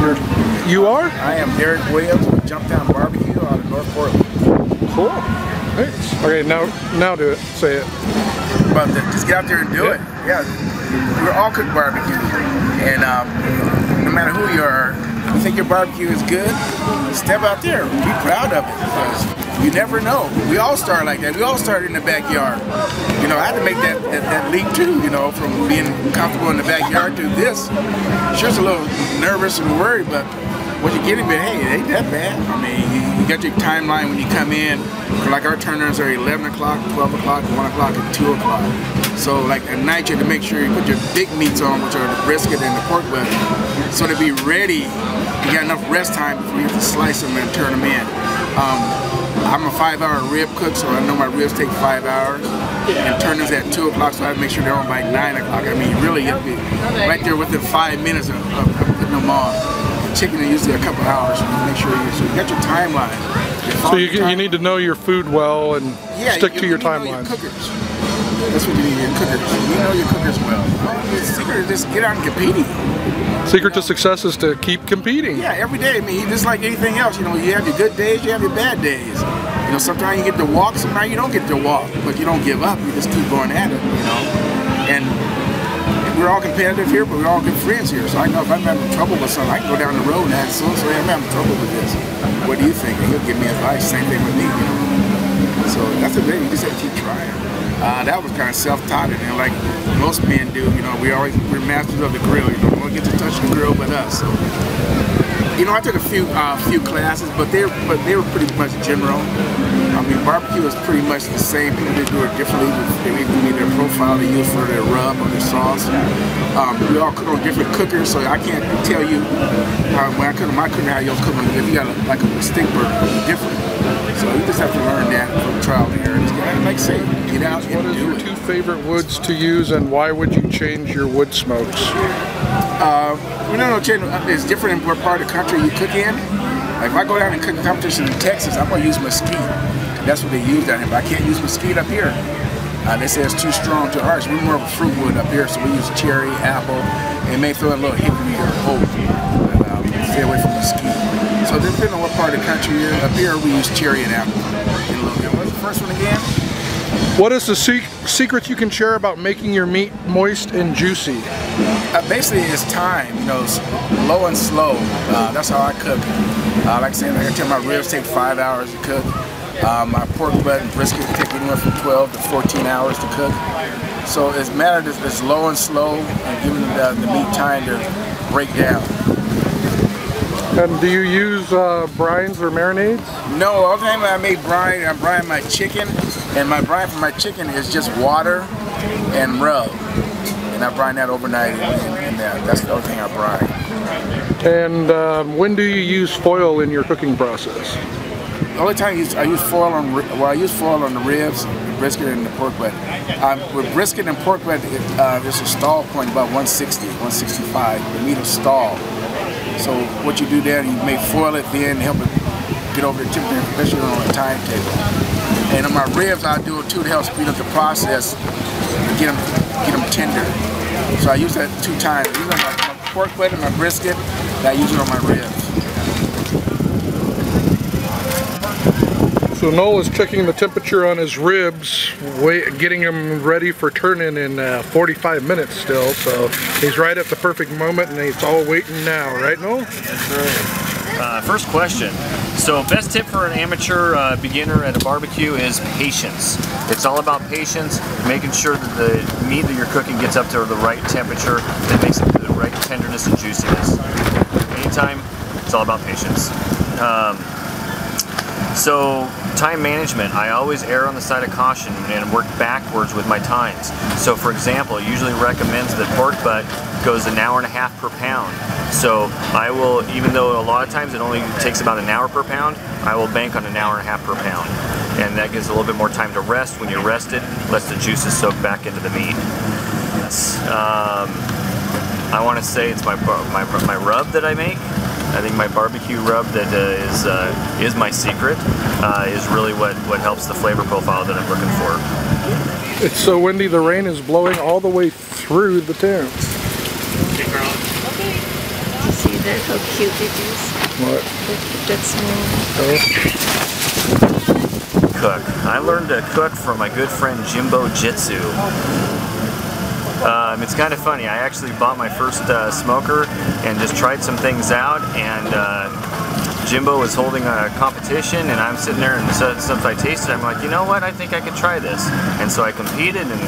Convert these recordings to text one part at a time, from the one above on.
You are? I am Derek Williams with Jumptown Barbecue out of North Portland. Cool. Nice. Okay, now do it. Say it. But just get out there and do it. Yeah, we're all cook barbecue, and no matter who you are, you think your barbecue is good, step out there, be proud of it, because you never know. We all start like that. We all started in the backyard. You know, I had to make that leap too, you know, from being comfortable in the backyard to this. Sure, it's a little nervous and worried, but what you're getting, but hey, it ain't that bad. I mean, you got your timeline when you come in. Like our turn-ons are 11 o'clock, 12 o'clock, 1 o'clock, and 2 o'clock. So like at night you have to make sure you put your big meats on, which are the brisket and the pork butt, so to be ready. You got enough rest time before you have to slice them and turn them in. I'm a 5-hour rib cook, so I know my ribs take 5 hours. And turn-ons at 2 o'clock, so I have to make sure they're on by 9 o'clock. I mean, really, you have to be right there within 5 minutes of putting them on. Chicken is usually a couple hours, so you make sure you got your timeline. So you need to know your food well and stick to your timeline. Cookers. That's what you need, your cookers. You know your cookers well. The secret is just get out and competing. Secret to success is to keep competing. Yeah, every day. I mean, just like anything else, you know, you have your good days, you have your bad days. You know, sometimes you get to walk, sometimes you don't get to walk, but you don't give up. You just keep going at it, you know. And we're all competitive here, but we're all good friends here. So I know if I'm having trouble with something, I can go down the road and ask so-and-so, hey, I'm having trouble with this. What do you think? And he'll give me advice. Same thing with me, you know. So that's the thing. You just have to keep trying. That was kind of self-taught, and like most men do, you know, we're masters of the grill. You know, no one gets to touch the grill but us. So, you know, I took a few classes, but they were pretty much general. I mean, barbecue is pretty much the same. People just do it differently. They give me their profile they use for their rub or their sauce. We all cook on different cookers, so I can't tell you when I cook on my cooker how you'll cook on. If you got like a stick burner, it's different. So you just have to learn that from trial and error. Like I say, get out and do it. What are your 2 favorite woods to use, and why would you change your wood smokes? It's different in what part of the country you cook in. Like if I go down and cook a competition in Texas, I'm going to use mesquite. That's what they use down here, but I can't use mesquite up here. They say it's too strong to ours. We're more of a fruit wood up here, so we use cherry, apple, and may throw in a little hickory or oak. But stay away from mesquite. So depending on what part of the country you're in, up here we use cherry and apple. What's the first one again? What is the secret you can share about making your meat moist and juicy? Basically, it's time. You know, it's low and slow. That's how I cook. Like I said, like I tell my ribs take 5 hours to cook. My pork butt and brisket take anywhere from 12 to 14 hours to cook. So it's a matter of it's low and slow and giving the meat time to break down. And do you use brines or marinades? No, all the time I make brine, I brine my chicken, and my brine for my chicken is just water and rub. And I brine that overnight, and that's the only thing I brine. And when do you use foil in your cooking process? The only time I use foil on, I use foil on the ribs, the brisket, and the pork butt. With brisket and pork butt, there's a stall point about 160, 165. The meat will stall. So what you do there, you may foil it then, help it get over the temperature, especially on a timetable. And on my ribs, I do it too to help speed up the process and get them tender. So I use that 2 times. I use it on my pork butt and my brisket, and I use it on my ribs. So Noel is checking the temperature on his ribs, getting them ready for turn-in 45 minutes still. So he's right at the perfect moment, and it's all waiting now, right, Noel? That's right. First question. So best tip for an amateur beginner at a barbecue is patience. It's all about patience, making sure that the meat that you're cooking gets up to the right temperature that makes it the right tenderness and juiciness. Anytime, it's all about patience. So time management, I always err on the side of caution and work backwards with my times. So for example, it usually recommends that pork butt goes 1.5 hours per pound. So I will, even though a lot of times it only takes about 1 hour per pound, I will bank on 1.5 hours per pound. And that gives a little bit more time to rest. When you're rested, lets the juices soak back into the meat. I want to say it's my rub that I make. I think my barbecue rub that is my secret, is really what helps the flavor profile that I'm looking for. It's so windy, the rain is blowing all the way through the tent. Okay, Carl. Okay. that how cute it is. What? That's small. Oh. Cook. I learned to cook from my good friend Jimbo Jitsu. It's kind of funny. I actually bought my first smoker and just tried some things out, and Jimbo was holding a competition, and I'm sitting there, and stuff I tasted, I'm like, you know what, I think I could try this. And so I competed and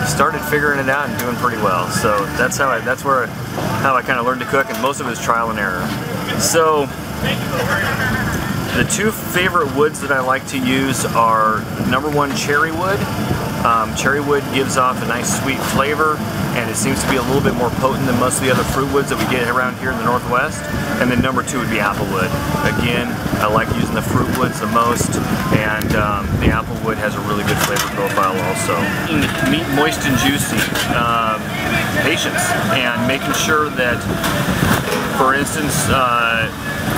started figuring it out and doing pretty well. So that's how I kind of learned to cook, and most of it is trial and error. So the two favorite woods that I like to use are #1 cherry wood. Cherry wood gives off a nice sweet flavor, and it seems to be a little bit more potent than most of the other fruit woods that we get around here in the Northwest. And then #2 would be apple wood. Again, I like using the fruit woods the most, and the apple wood has a really good flavor profile also. Meat moist and juicy, patience, and making sure that, for instance,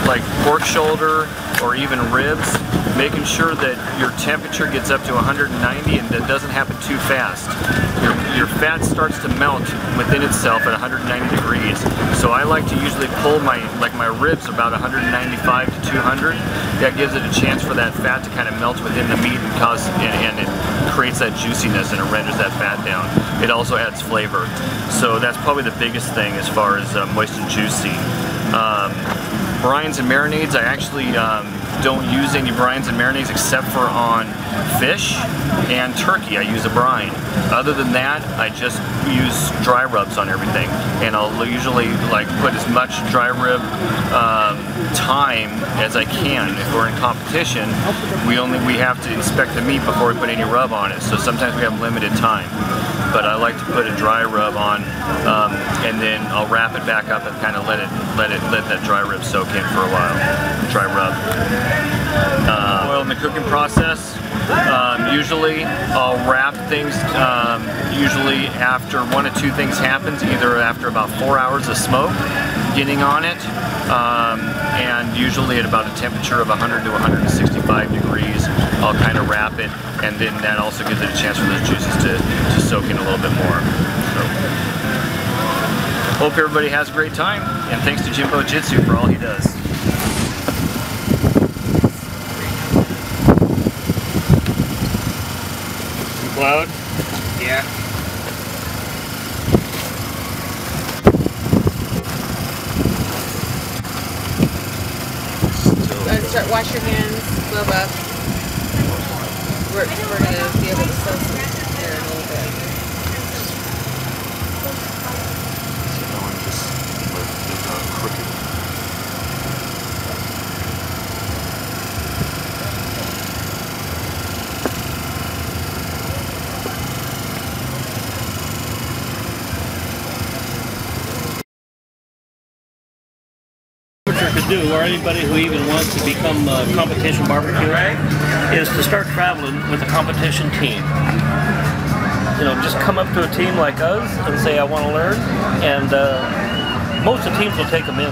like pork shoulder or even ribs, making sure that your temperature gets up to 190 and that doesn't happen too fast. Your fat starts to melt within itself at 190 degrees. So I like to usually pull my ribs about 195 to 200. That gives it a chance for that fat to kind of melt within the meat and it creates that juiciness, and it renders that fat down. It also adds flavor. So that's probably the biggest thing as far as moist and juicy. Brines and marinades, I actually don't use any brines and marinades except for on fish and turkey. I use a brine. Other than that, I just use dry rubs on everything, and I'll usually like put as much dry rub time as I can. If we're in competition, we have to inspect the meat before we put any rub on it, so sometimes we have limited time. But I like to put a dry rub on, and then I'll wrap it back up and kind of let that dry rub soak in for a while. Dry rub. Oil in the cooking process. Usually I'll wrap things. Usually after one of two things happens, either after about 4 hours of smoke getting on it, and usually at about a temperature of 100 to 165 degrees, I'll kind of wrap it, and then that also gives it a chance for those juices to soak in a little bit more. So, hope everybody has a great time, and thanks to Jimbo Jitsu for all he does. Cloud? Yeah. Start, wash your hands, glove up. We're going to be able to sell some here in a little bit. So no one just crooked. To do, or anybody who even wants to become a competition barbecuer, is to start traveling with a competition team. You know, just come up to a team like us and say, I want to learn, and most of the teams will take them in.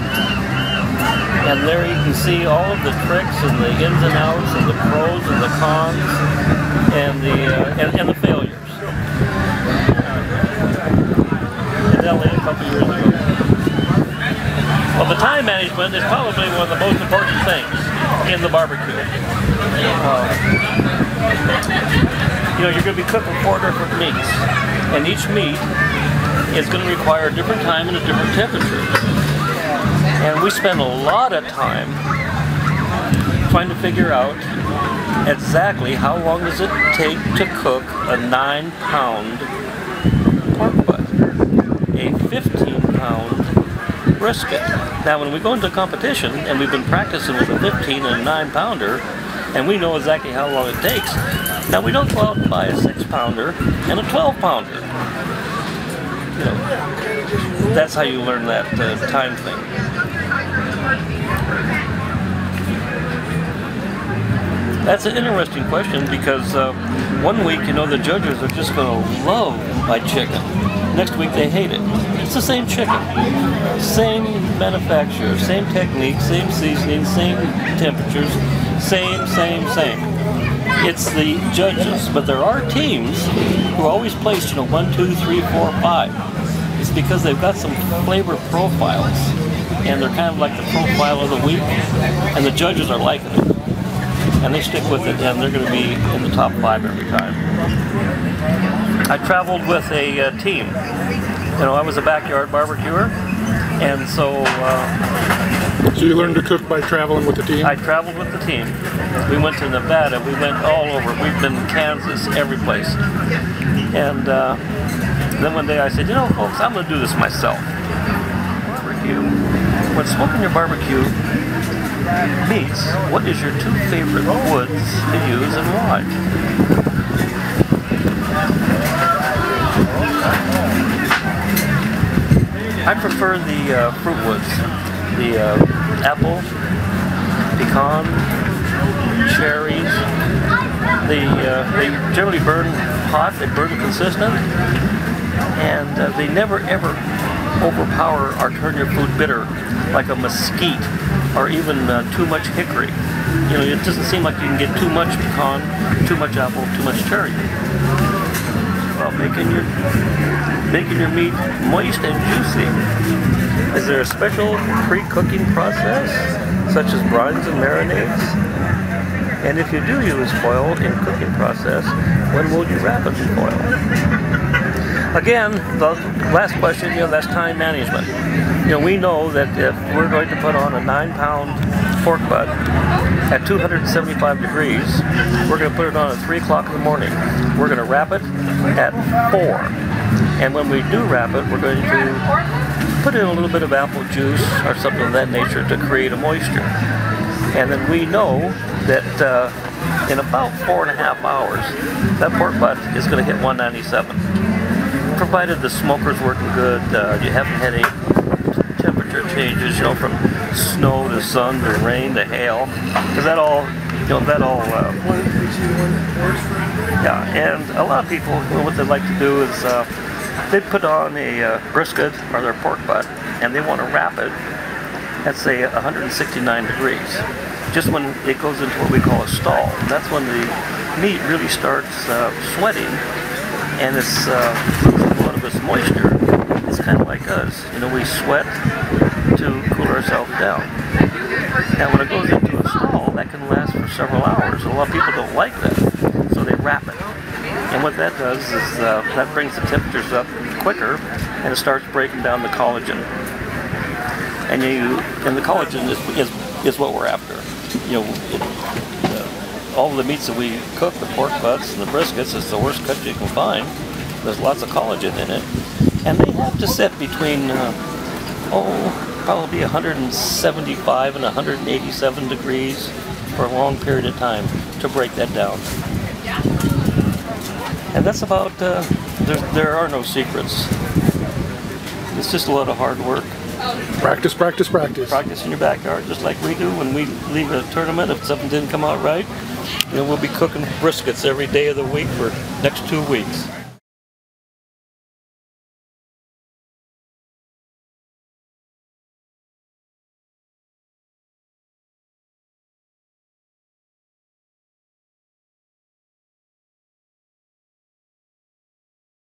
And there you can see all of the tricks and the ins and outs and the pros and the cons and the failures. In LA a couple years ago. Well, the time management is probably one of the most important things in the barbecue. You know, you're going to be cooking 4 different meats, and each meat is going to require a different time and a different temperature. And we spend a lot of time trying to figure out exactly how long does it take to cook a 9-pound pork butt, a 15-pound brisket. Now when we go into a competition, and we've been practicing with a 15 and a 9-pounder, and we know exactly how long it takes, now we don't go out and buy a 6-pounder and a 12-pounder. You know, that's how you learn that time thing. That's an interesting question, because 1 week, you know, the judges are just going to love my chicken. Next week they hate it. It's the same chicken, same manufacturer, same technique, same seasoning, same temperatures, same. It's the judges, but there are teams who always place, you know, 1, 2, 3, 4, 5. It's because they've got some flavor profiles and they're kind of like the profile of the week, and the judges are liking it, and they stick with it, and they're going to be in the top 5 every time. I traveled with a team. You know, I was a backyard barbecuer, and so So you learned to cook by traveling with the team? I traveled with the team. We went to Nevada, we went all over. We've been in Kansas, every place. And then one day I said, you know, folks, I'm going to do this myself. For you, when smoking your barbecue meats, what is your 2 favorite woods to use and why? I prefer the fruit woods, the apple, pecan, cherries. They generally burn hot, they burn consistent, and they never ever overpower or turn your food bitter like a mesquite or even too much hickory. You know, it doesn't seem like you can get too much pecan, too much apple, too much cherry. Well, making your meat moist and juicy. Is there a special pre-cooking process, such as brines and marinades? And if you do use foil in cooking process, when will you wrap it in foil? Again, the last question, you know, that's time management. You know, we know that if we're going to put on a 9-pound pork butt at 275 degrees, we're going to put it on at 3 o'clock in the morning. We're going to wrap it at 4. And when we do wrap it, we're going to put in a little bit of apple juice or something of that nature to create a moisture. And then we know that in about 4.5 hours, that pork butt is going to hit 197. Provided the smoker's working good, you haven't had any temperature changes, you know, from snow to sun to rain to hail, because that all, you know, yeah. And a lot of people, what they like to do is they put on a brisket or their pork butt, and they want to wrap it at, say, 169 degrees. Just when it goes into what we call a stall, that's when the meat really starts sweating, and it's losing a lot of its moisture. It's kind of like us, you know, we sweat to cool ourselves down. Now when it goes into a stall, that can last for several hours. A lot of people don't like that, so they wrap it. And what that does is that brings the temperatures up quicker, and it starts breaking down the collagen. And the collagen is what we're after. You know, all of the meats that we cook, the pork butts and the briskets, is the worst cut you can find. There's lots of collagen in it, and they have to set between probably 175 and 187 degrees for a long period of time to break that down. And that's about, there are no secrets. It's just a lot of hard work. Practice, practice, practice. Practice in your backyard, just like we do when we leave a tournament. If something didn't come out right, you know, we'll be cooking briskets every day of the week for next 2 weeks.